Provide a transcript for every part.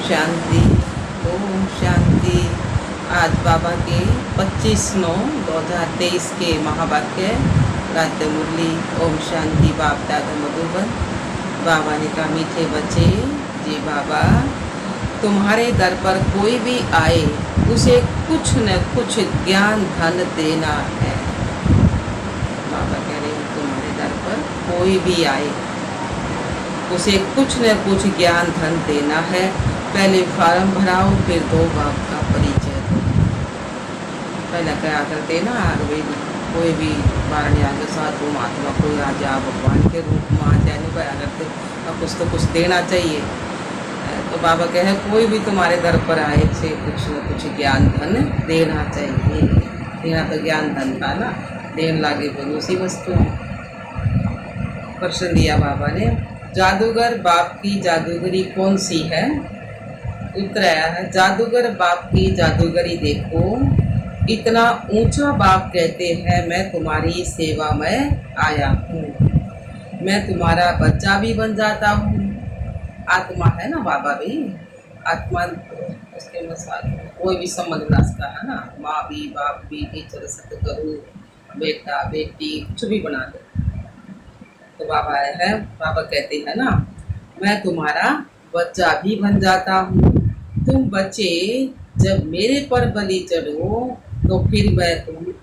शांति। ओम शांति। आज बाबा के 25/9/2023 के महावाक्य राध्य मुरली। ओम शांति। बाप दादा मधुबन। बाबा ने कहा, मीठे बच्चे जी बाबा, तुम्हारे दर पर कोई भी आए उसे कुछ न कुछ ज्ञान धन देना है। बाबा कह रहे हैं तुम्हारे दर पर कोई भी आए उसे कुछ न कुछ ज्ञान धन देना है। पहले फार्म भराओ, फिर दो बाप का परिचय दो। पहले क्या करते ना, कोई भी वारणिया के साथ वो महात्मा कोई आ जाए भगवान के रूप में आ जाए, नहीं क्या करते, अब कुछ तो कुछ देना चाहिए। तो बाबा कहे कोई भी तुम्हारे दर पर आए उसे कुछ न कुछ ज्ञान धन देना चाहिए। देना तो ज्ञान धन था ना, देन लागे बोलो उसी वस्तु। प्रश्न दिया बाबा ने, जादूगर बाप की जादूगरी कौन सी है? उत्तर आया है, जादूगर बाप की जादूगरी देखो। इतना ऊंचा बाप कहते हैं, मैं तुम्हारी सेवा में आया हूँ। मैं तुम्हारा बच्चा भी बन जाता हूँ। आत्मा है ना बाबा भी, आत्मा उसके साथ कोई भी संबंध बना सकता है ना, माँ भी बाप भी, टीचर सतगुरु, बेटा बेटी, कुछ भी बना दे। तो बाबा आया है, बाबा कहते हैं ना, मैं तुम्हारा बच्चा भी बन जाता हूँ। तुम बच्चे जब मेरे पर बलि चढ़ो तो फिर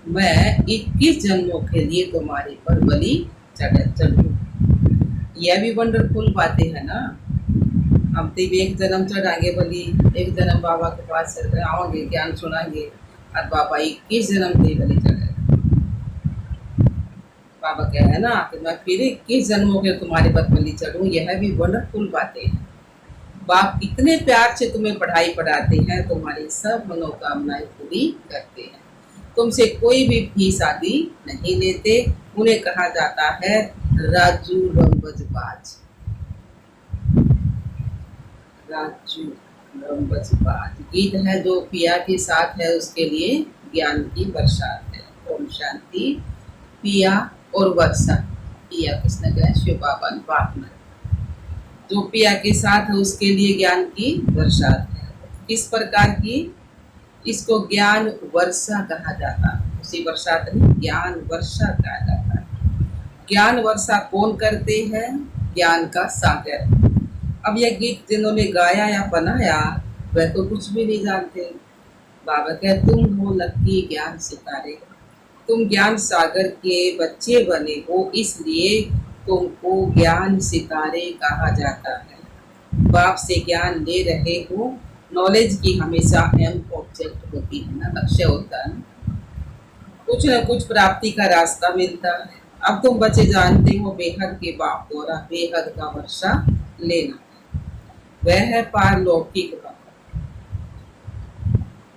मैं 21 जन्मों के लिए तुम्हारे पर बलि चढ़ूँ। यह भी वंडरफुल बातें है ना। हम तो एक जन्म चढ़ाएंगे बलि, एक जन्म बाबा के पास आओगे, ज्ञान सुनाएंगे, और बाबा 21 जन्म के बलि चढ़े। बाबा क्या है ना कि मैं फिर 21 जन्मों के तुम्हारे पर बलि चढ़ूं। यह भी वंडरफुल बातें हैं। बाप इतने प्यार से तुम्हें पढ़ाई पढ़ाते हैं, तुम्हारी सब मनोकामनाएं पूरी करते हैं। तुमसे कोई भी फीस आदि नहीं लेते। उन्हें कहा जाता है राजू रंबजबाज। राजू रंबजबाज गीत है जो पिया के साथ है, उसके लिए ज्ञान की बरसात है। ओम शांति। पिया और वर्षा। पिया किसने गया? शिव बाबा ने बाप ने। जो पिया के साथ है उसके लिए ज्ञान की बरसात है। किस प्रकार की? इसको ज्ञान वर्षा कहा जाता है। उसी बरसात में ज्ञान वर्षा कहा जाता है। ज्ञान वर्षा कौन करते हैं? ज्ञान का सागर। अब यह गीत जिन्होंने गाया या बनाया वह तो कुछ भी नहीं जानते। बाबा कहते तुम हो लकी ज्ञान सितारे, तुम ज्ञान सागर के बच्चे बने हो, इसलिए तुमको ज्ञान सितारे कहा जाता है। बाप से ज्ञान ले रहे हो। नॉलेज की हमेशा एम ऑब्जेक्ट होती है ना, लक्ष्य होता है। कुछ न कुछ प्राप्ति का रास्ता मिलता है। अब तुम बच्चे जानते हो बेहद के बाप द्वारा बेहद का वर्षा लेना, वह है पारलौकिक बाप।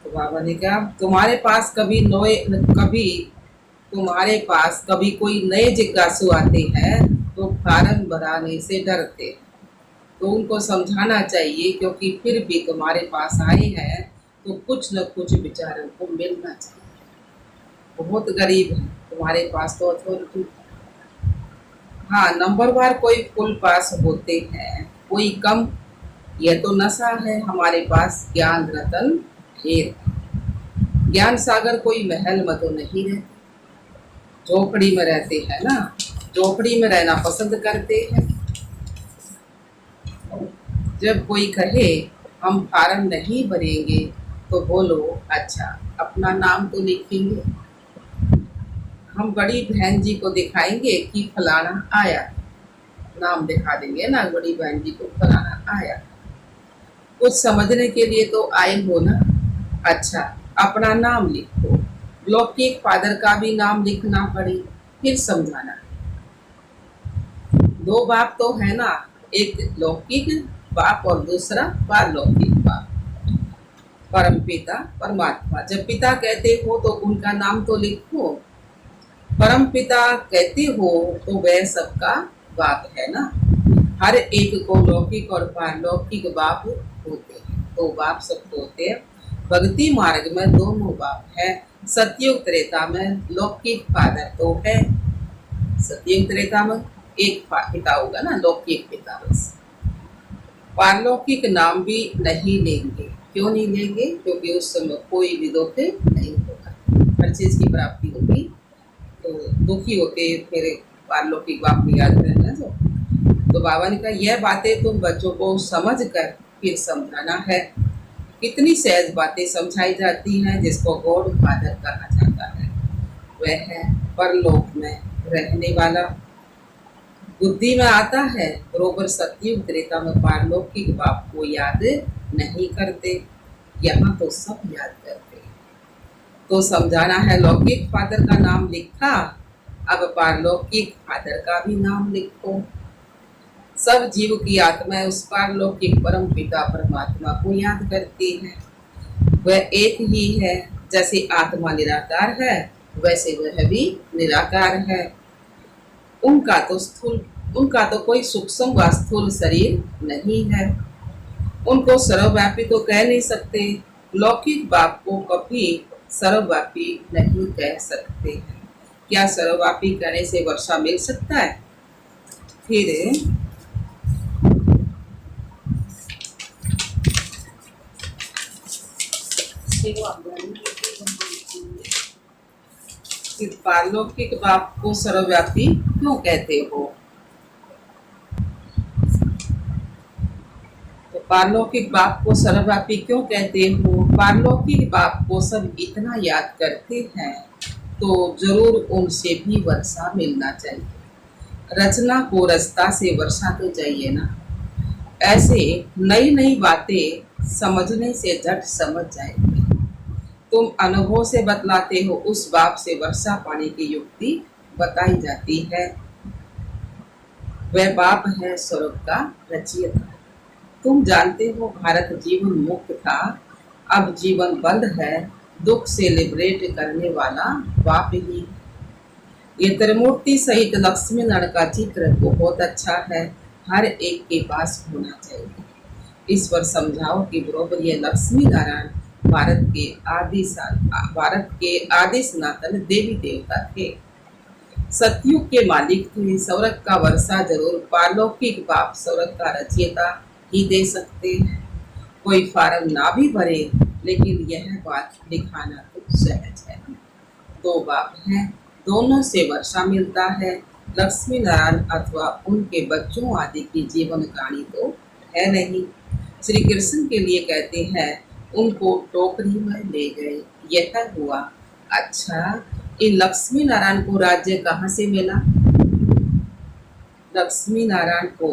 तो बाबा ने कहा तुम्हारे पास कभी कोई नए जिज्ञासु आते हैं तो फार्म भराने से डरते हैं। तो उनको समझाना चाहिए, क्योंकि फिर भी तुम्हारे पास आए हैं तो कुछ न कुछ बेचारों को मिलना चाहिए। बहुत गरीब है, तुम्हारे पास तो अथॉरिटी। हाँ, नंबरवार कोई फुल पास होते हैं, कोई कम। यह तो नशा है। हमारे पास ज्ञान रतन ढेर। ज्ञान सागर कोई महल में तो नहीं रहते, झोपड़ी में रहते हैं ना। झोपड़ी में रहना पसंद करते हैं। जब कोई कहे हम फार्म नहीं भरेंगे तो बोलो अच्छा, अपना नाम तो लिखेंगे। हम बड़ी बहन जी को दिखाएंगे कि फलाना आया, नाम दिखा देंगे ना, बड़ी बहन जी को फलाना आया। कुछ समझने के लिए तो आए हो ना। अच्छा, अपना नाम लिखो। लौकिक फादर का भी नाम लिखना पड़े, फिर समझाना। दो बाप तो है ना, एक लौकिक बाप और दूसरा पारलौकिक बाप, परम पिता परमात्मा। जब पिता कहते हो तो उनका नाम तो लिखो। परम पिता कहते हो तो वह सबका बाप है ना। हर एक को लौकिक और पारलौकिक बाप होते हैं। दो बाप सबको होते हैं। भक्ति मार्ग में दोनों बाप है। सतयुग त्रेता में लौकिक फादर तो है। सतयुग त्रेता में एक पिता होगा ना, लौकिक पिता बस। पारलौकिक नाम भी नहीं लेंगे। क्यों नहीं लेंगे? क्योंकि उस समय कोई भी दुख नहीं होगा, हर चीज की प्राप्ति होगी। तो दुखी होते फिर पारलौकिक बाप को याद करना जो। तो बाबा ने कहा यह बातें तुम बच्चों को समझ कर फिर समझाना है। कितनी सहज बातें समझाई जाती हैं, जिसको गॉड फादर कहा जाता है। वह है परलोक में रहने वाला। बुद्धि में आता है बरोबर सतयुग त्रेता में पारलौकिक बाप को याद नहीं करते, यहाँ तो सब याद करते। तो समझाना है लौकिक फादर का नाम लिखा, अब पारलौकिक फादर का भी नाम लिखो। सब जीव की आत्मा उस पारलौकिक परम पिता परमात्मा को याद करती है। वह एक ही है। जैसे आत्मा निराकार है, वैसे वह भी निराकार है। उनका तो कोई सूक्ष्म व स्थूल शरीर नहीं है। उनको सर्वव्यापी तो कह नहीं सकते। लौकिक बाप को कभी सर्वव्यापी नहीं कह सकते हैं। क्या सर्वव्यापी कहने से वर्षा मिल सकता है? फिर पारलौकिक बाप को सर्वव्यापी क्यों कहते हो? तो पारलौकिक बाप को सर्वव्यापी क्यों कहते हो? पारलौकिक बाप को सब इतना याद करते हैं तो जरूर उनसे भी वर्षा मिलना चाहिए। रचना को रचता से वर्षा तो चाहिए ना। ऐसे नई नई बातें समझने से झट समझ जाएंगे। तुम अनुभव से बतलाते हो, उस बाप से वर्षा पाने की युक्ति बताई जाती है। वह बाप है स्वर्ग का रचयिता। तुम जानते हो भारत जीवन मुक्त था, अब जीवन बंद है। दुख से लिबरेट करने वाला बाप ही। ये त्रिमूर्ति सहित लक्ष्मी नारायण का चित्र बहुत अच्छा है, हर एक के पास होना चाहिए। ईश्वर समझाओ कि बरोबर ये लक्ष्मी नारायण भारत के आदि सनातन देवी देवता थे, सतयुग के मालिक थे। स्वर्ग का वर्षा जरूर पारलौकिक बाप स्वर्ग का रचयिता ही दे सकते हैं। कोई फार्म ना भी भरे, लेकिन यह बात दिखाना तो सहज है। दो बाप हैं, दोनों से वर्षा मिलता है। लक्ष्मी नारायण अथवा उनके बच्चों आदि की जीवन कहानी तो है नहीं। श्री कृष्ण के लिए कहते हैं उनको टोकरी में ले गए, यह हुआ। अच्छा, इन लक्ष्मी नारायण को राज्य कहाँ से मिला? लक्ष्मी नारायण को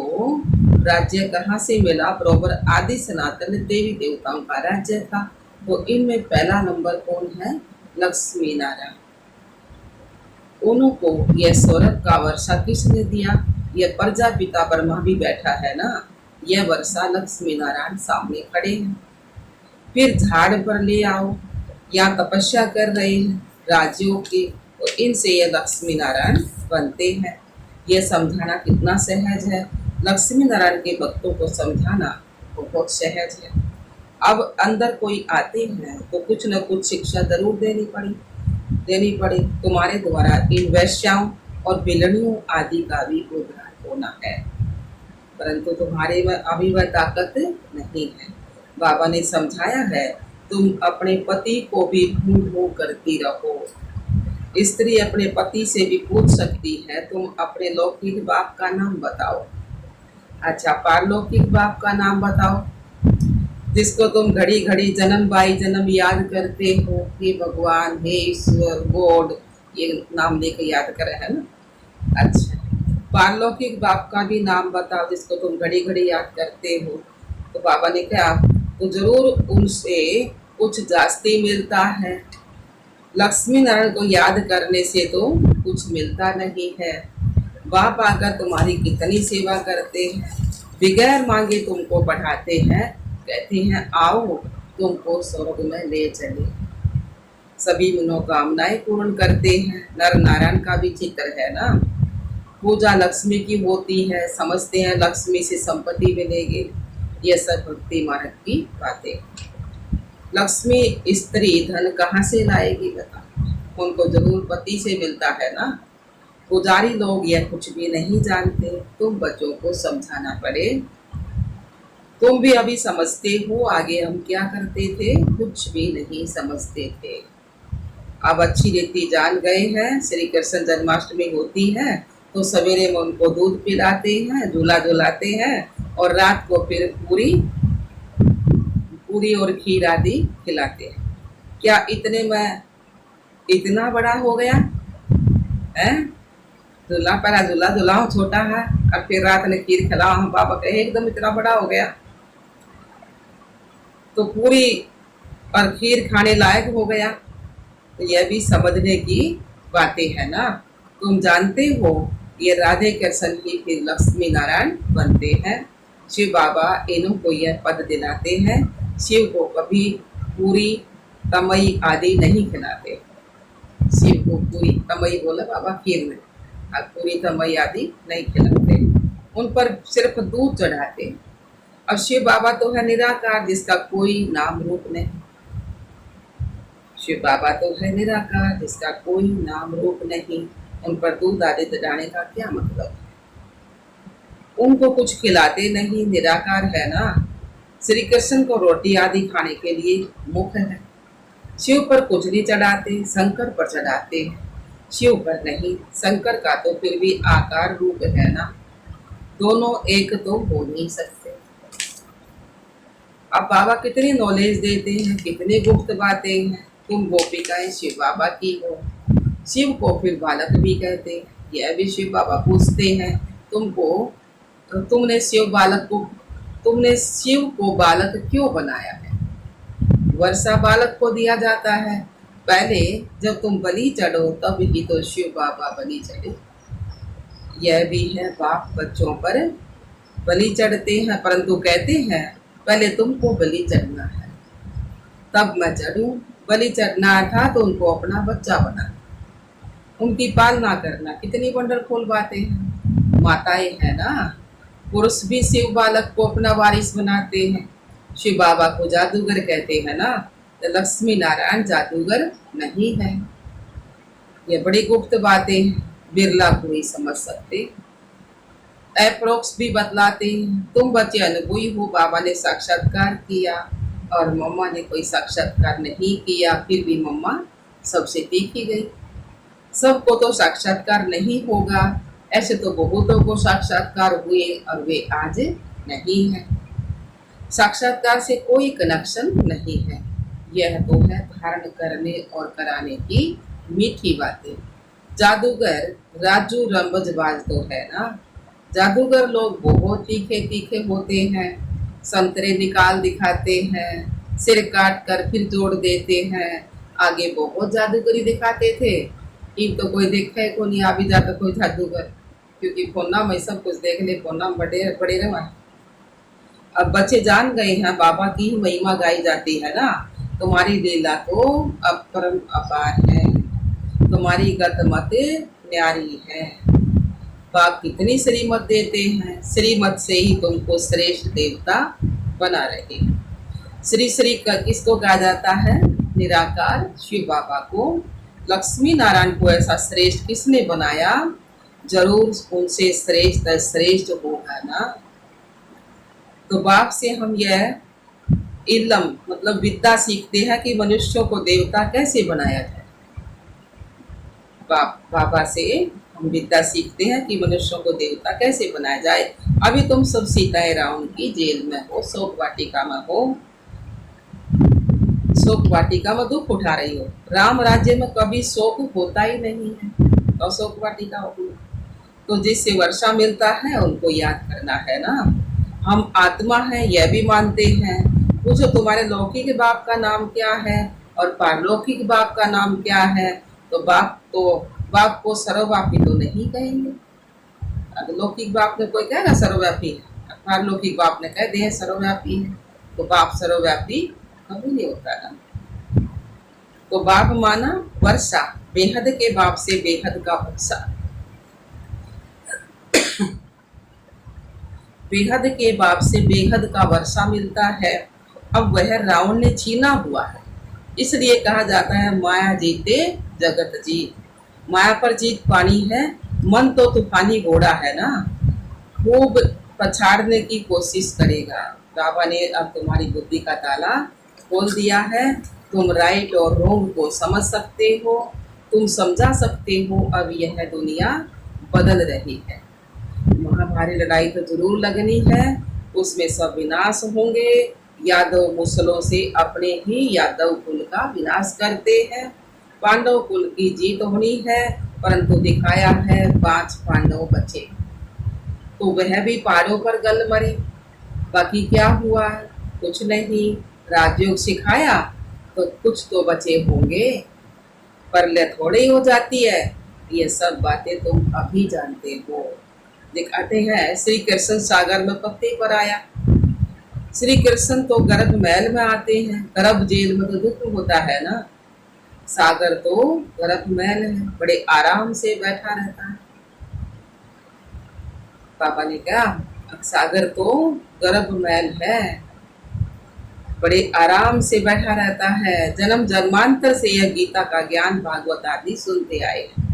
राज्य कहाँ से मिला? बरोबर आदि सनातन देवी देवताओं का राज्य था। तो इनमें पहला नंबर कौन है? लक्ष्मी नारायण। उनको यह स्वर्ग का वर्षा किसने दिया? यह प्रजापिता ब्रह्मा भी बैठा है ना, यह वर्षा लक्ष्मी नारायण सामने खड़े हैं। फिर झाड़ पर ले आओ, यहाँ तपस्या कर रहे हैं राज्यों की, तो इनसे यह लक्ष्मी नारायण बनते हैं। यह समझाना कितना सहज है। लक्ष्मी नारायण के भक्तों को समझाना बहुत सहज है। अब अंदर कोई आते हैं तो कुछ न कुछ शिक्षा जरूर देनी पड़े। तुम्हारे द्वारा इन वैश्याओं और बिलनियों आदि का भी उद्धार होना है, परंतु तुम्हारे में अभी वह ताकत नहीं है। बाबा ने समझाया है तुम अपने पति को भी ढूंढ करती रहो। स्त्री अपने पति से भी पूछ सकती है तुम अपने लौकिक बाप का नाम बताओ। अच्छा, पारलौकिक बाप का नाम बताओ, जिसको तुम घड़ी घड़ी जन्म बाई जन्म याद करते हो। हे भगवान, हे ईश्वर, गॉड, ये नाम लेकर याद करे है ना। अच्छा, पारलौकिक बाप का भी नाम बताओ जिसको तुम घड़ी घड़ी याद करते हो। तो बाबा ने कहा तो जरूर उनसे कुछ जास्ती मिलता है। लक्ष्मी नारायण को याद करने से तो कुछ मिलता नहीं है। बाप आकर तुम्हारी कितनी सेवा करते हैं, बिगैर मांगे तुमको बढ़ाते हैं, कहते हैं आओ तुमको स्वर्ग में ले चले। सभी मनोकामनाएं पूर्ण करते हैं। नर नारायण का भी चित्र है ना। पूजा लक्ष्मी की होती है, समझते हैं लक्ष्मी से संपत्ति मिलेगी। यह सब भक्ति मार्ग की बातें। लक्ष्मी स्त्री धन कहाँ से लाएगी बता? उनको जरूर पति से मिलता है ना। पुजारी लोग यह कुछ भी नहीं जानते, तुम बच्चों को समझाना पड़े। तुम भी अभी समझते हो, आगे हम क्या करते थे, कुछ भी नहीं समझते थे। अब अच्छी रीति जान गए हैं। श्री कृष्ण जन्माष्टमी होती है तो सवेरे में उनको दूध पिलाते हैं, झूला झुलाते हैं, और रात को फिर पूरी पूरी और खीर आदि खिलाते हैं। क्या इतने में इतना बड़ा हो गया है? झूला पहला झूला झुलाओ छोटा है, और फिर रात में खीर खिलाओ, हम बाबा कहे एकदम इतना बड़ा हो गया। तो पूरी और खीर खाने लायक हो गया। तो यह भी समझने की बातें है ना। तुम जानते हो ये राधे कृष्ण की फिर लक्ष्मी नारायण बनते हैं। शिव बाबा इन्हों को यह पद दिलाते हैं। शिव को कभी पूरी तमई आदि नहीं खिलाते। शिव को पूरी तमई बोला बाबा खीर में, और पूरी तमई आदि नहीं खिलाते। उन पर सिर्फ दूध चढ़ाते। और शिव बाबा तो है निराकार, जिसका कोई नाम रूप नहीं। शिव बाबा तो है निराकार, जिसका कोई नाम रूप नहीं। उन पर दूध आदि चढ़ाने का क्या मतलब? उनको कुछ खिलाते नहीं, निराकार है ना। श्री कृष्ण को रोटी आदि खाने के लिए मुख है। शिव पर कुछ नहीं चढ़ाते, शंकर पर चढ़ाते हैं, शिव पर नहीं। शंकर का तो फिर भी आकार रूप है ना, दोनों एक तो हो नहीं सकते। अब बाबा कितनी नॉलेज देते हैं, कितनी गुप्त बातें हैं। तुम गोपिकाएं शिव बाबा की हो। शिव को फिर बालक भी कहते हैं। यह भी शिव बाबा पूछते हैं तुमको, तुमने शिव को बालक क्यों बनाया है? वर्षा बालक को दिया जाता है। पहले जब तुम बलि चढ़ो तब ही तो शिव बाबा बलि चढ़े। यह भी है, बाप बच्चों पर बलि चढ़ते हैं, परंतु कहते हैं पहले तुमको बलि चढ़ना है तब मैं चढ़ूं। बलि चढ़ना था तो उनको अपना बच्चा बना, उनकी पालना करना। कितनी वंडरफुल बातें हैं। माताएं है ना, पुरुष भी शिव बालक को अपना वारिस बनाते हैं। शिव बाबा को जादूगर कहते हैं ना, तो लक्ष्मी नारायण जादूगर नहीं है। ये बड़ी गुप्त बातें हैं, बिरला कोई समझ सकते। अप्रोक्स भी बतलाते हैं। तुम बच्चे अनुभवी हो, बाबा ने साक्षात्कार किया और मम्मा ने कोई साक्षात्कार नहीं किया, फिर भी मम्मा सबसे तीखी गई। सबको तो साक्षात्कार नहीं होगा, ऐसे तो बहुतों को साक्षात्कार हुए और वे आज नहीं है। साक्षात्कार से कोई कनेक्शन नहीं है। यह तो है धारण करने और कराने की मीठी बातें। जादूगर राजू रंबजबाज तो है ना। जादूगर लोग बहुत तीखे तीखे होते हैं। संतरे निकाल दिखाते हैं, सिर काट कर फिर जोड़ देते हैं। आगे बहुत जादूगरी दिखाते थे। इन तो कोई देखा है को नहीं, आ भी जाता कोई जादूगर, क्योंकि फोना में सब कुछ देख ले, फोना में बड़े बड़े रहा। अब बच्चे जान गए हैं बाबा की महिमा गाई जाती है ना। तुम्हारी लीला तो अपरम अपार है, तुम्हारी गत मत न्यारी है। बाप कितनी श्रीमत देते हैं, श्रीमत से ही तुमको श्रेष्ठ देवता बना रहे। श्री श्री का किसको कहा जाता है? निराकार शिव बाबा को। लक्ष्मी नारायण को ऐसा श्रेष्ठ किसने बनाया? जरूर उनसे श्रेष्ठ श्रेष्ठ होगा ना। तो बाप से हम यह इल्म मतलब विद्या सीखते हैं कि मनुष्यों को देवता कैसे बनाया जाए। बाबा से हम विद्या सीखते हैं कि मनुष्यों को देवता कैसे बनाया जाए। अभी तुम सब सीताएं रावण की जेल में हो, शोक वाटिका में हो, शोक वाटिका में दुख उठा रही हो। राम राज्य में कभी शोक होता ही नहीं है, और शोक वाटिका हो। तो जिससे वर्षा मिलता है उनको याद करना है ना। हम आत्मा है यह भी मानते हैं। पूछो तुम्हारे लौकिक बाप का नाम क्या है और पारलौकिक बाप का नाम क्या है? तो बाप को सर्वव्यापी तो नहीं कहेंगे। लौकिक बाप ने कोई कहेगा सर्वव्यापी है, पारलौकिक बाप ने कह दिया सर्वव्यापी है। तो बाप सर्वव्यापी कभी नहीं होता ना। तो बाप माना वर्षा, बेहद के बाप से बेहद का वर्षा। बेहद के बाप से बेहद का वर्षा मिलता है। अब वह रावण ने छीना हुआ है, इसलिए कहा जाता है माया जीते जगत जीत। माया पर जीत पानी है। मन तो तूफानी घोड़ा है ना, खूब पछाड़ने की कोशिश करेगा, बाबा ने अब तुम्हारी बुद्धि का ताला खोल दिया है। तुम राइट और रॉन्ग को समझ सकते हो, तुम समझा सकते हो। अब यह दुनिया बदल रही है। महाभारी लड़ाई तो जरूर लगनी है, उसमें सब विनाश होंगे। यादव मुसलों से अपने ही यादव कुल का विनाश करते हैं। पांडव कुल की जीत होनी है, परंतु दिखाया है 5 पांडव बचे, तो वह भी पहाड़ों पर गल मरे। बाकी क्या हुआ? कुछ नहीं। राजयोग सिखाया तो कुछ तो बचे होंगे, परले थोड़ी हो जाती है। ये सब बातें तुम अभी जानते हो। दिखाते हैं श्री कृष्ण सागर में पत्ते पर आया। श्री कृष्ण तो गर्भ महल में आते हैं, गर्भ जेल में तो दुख होता है ना। सागर तो गर्भ महल है, बड़े आराम से बैठा रहता है। पापा ने कहा सागर तो गर्भ महल है, बड़े आराम से बैठा रहता है। जन्म जन्मांतर से यह गीता का ज्ञान भागवत आदि सुनते आए हैं,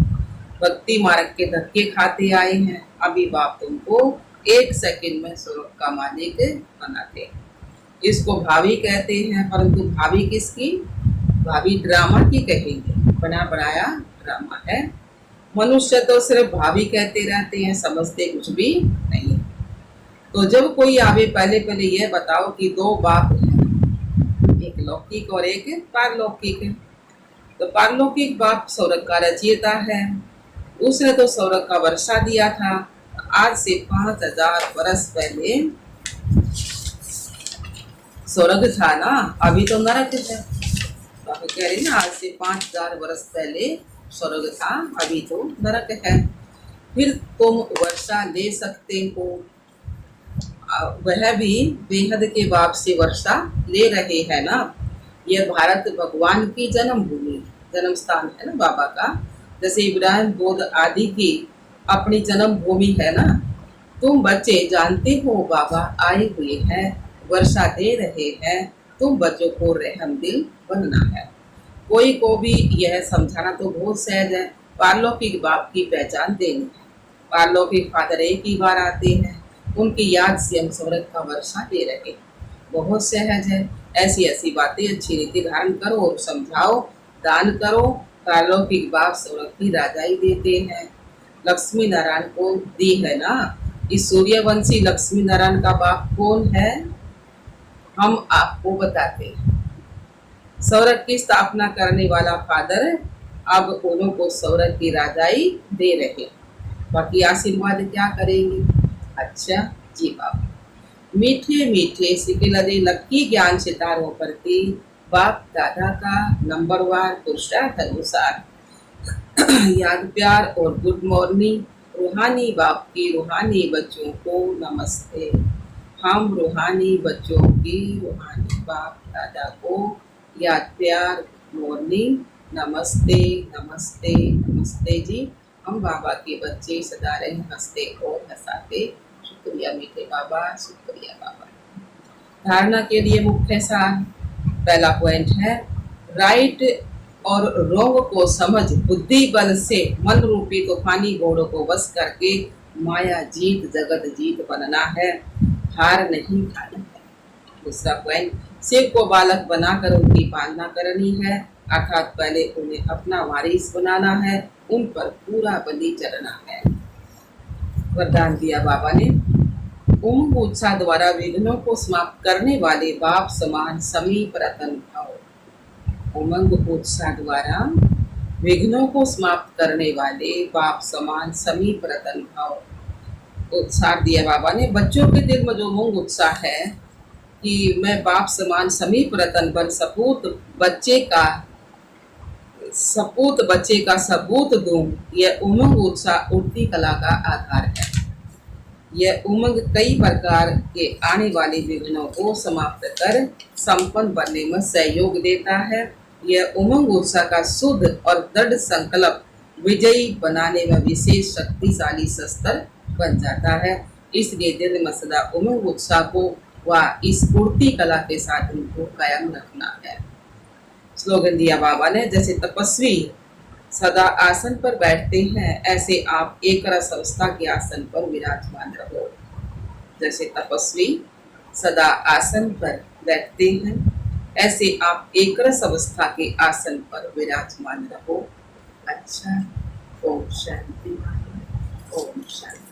भक्ति मार्ग के धक्के खाते आए हैं। अभी बाप तुमको 1 सेकंड में स्वर्ग का मालिक बनाते। इसको भावी कहते हैं, परंतु भावी किसकी? भावी ड्रामा की कहेंगे, बना बनाया ड्रामा है। मनुष्य तो सिर्फ भावी कहते रहते हैं, समझते कुछ भी नहीं। तो जब कोई आवे, पहले पहले यह बताओ कि 2 बाप हैं, एक लौकिक और एक पारलौकिक है। तो पारलौकिक बाप स्वर्ग का रचयिता है, उसने तो स्वर्ग का वर्षा दिया था। आज से 5000 वर्ष पहले स्वर्ग था ना, अभी तो नरक है। बाबा कह रहे ना, आज से 5000 वर्ष पहले स्वर्ग था, अभी तो नरक है। फिर तुम वर्षा ले सकते हो, वह भी बेहद के बाप से वर्षा ले रहे हैं ना। यह भारत भगवान की जन्मभूमि, जन्म स्थान है ना बाबा का। जैसे इब्राहिम बोध आदि की अपनी जन्मभूमि है ना। तुम बच्चे जानते हो बाबा आए हुए हैं, वर्षा दे रहे हैं। तुम बच्चों को रहमदिल बनना है। कोई को भी यह समझाना तो बहुत सहज है। पारलौकिक बाप की पहचान देनी है। पारलौकिक फादर एक ही बार आते हैं, उनकी याद से हम स्वर्ग का वर्षा दे रहे। बहुत सहज है। ऐसी ऐसी बातें अच्छी रीति धारण करो और समझाओ, दान करो। पारलौकिक बाप स्वर्ग की राजाई देते हैं। लक्ष्मी नारायण को दी है ना। इस सूर्यवंशी लक्ष्मी नारायण का बाप कौन है, हम आपको बताते हैं। स्वर्ग की स्थापना करने वाला फादर अब उन्हों को स्वर्ग की राजाई दे रहे। बाकी आशीर्वाद क्या करेंगे? अच्छा जी बाबा, मीठे मीठे सिकिलरे लक्की ज्ञान सितारों प्रति बाप दादा का नंबरवार पुरुषार्थ अनुसार याद प्यार और गुड मॉर्निंग। रूहानी बाप की रूहानी बच्चों को नमस्ते। हम रूहानी बच्चों की रूहानी बाप दादा को याद प्यार, मॉर्निंग, नमस्ते नमस्ते नमस्ते जी। हम बाबा के बच्चे सदा रहे हंसते और हंसाते। शुक्रिया मीठे बाबा, शुक्रिया बाबा। धारणा के लिए मुख्य सार, पहला पॉइंट है राइट और रॉन्ग को समझ बुद्धि बल से मन रूपी तूफानी घोड़ों को वश करके माया जीत जगत जीत बनना है, हार नहीं खानी है। दूसरा पॉइंट, शिव को बालक बनाकर उनकी पालना करनी है, अर्थात पहले उन्हें अपना वारिस बनाना है, उन पर पूरा बलि चढ़ना है। वरदान दिया बाबा ने, उमंग उत्साह द्वारा विघ्नों को समाप्त करने वाले बाप समान समीप रतन भाव। उमंग उत्साह द्वारा विघ्नों को समाप्त करने वाले बाप समान समीप रतन भाव। उत्साह दिया बाबा ने, बच्चों के दिल में जो उमंग उत्साह है कि मैं बाप समान समीप रतन बन सपूत बच्चे का सबूत दूं, यह उमंग उत्साह उड़ती कला का आधार है। यह उमंग कई प्रकार के आने वाले विघ्नों को समाप्त कर संपन्न बनने में सहयोग देता है। यह उमंग उत्साह का शुद्ध और दृढ़ संकल्प विजयी बनाने में विशेष शक्तिशाली शस्त्र बन जाता है। इसलिए दिल में सदा उमंग उत्साह को व इस उड़ती कला के साथ उनको कायम रखना है। स्लोगन दिया बाबा ने, जैसे तपस्वी सदा आसन पर बैठते हैं, ऐसे आप एक रस अवस्था के आसन पर विराजमान रहो। जैसे तपस्वी सदा आसन पर बैठते हैं, ऐसे आप एक रस अवस्था के आसन पर विराजमान रहो। अच्छा, ओम शांति। ओम शांति।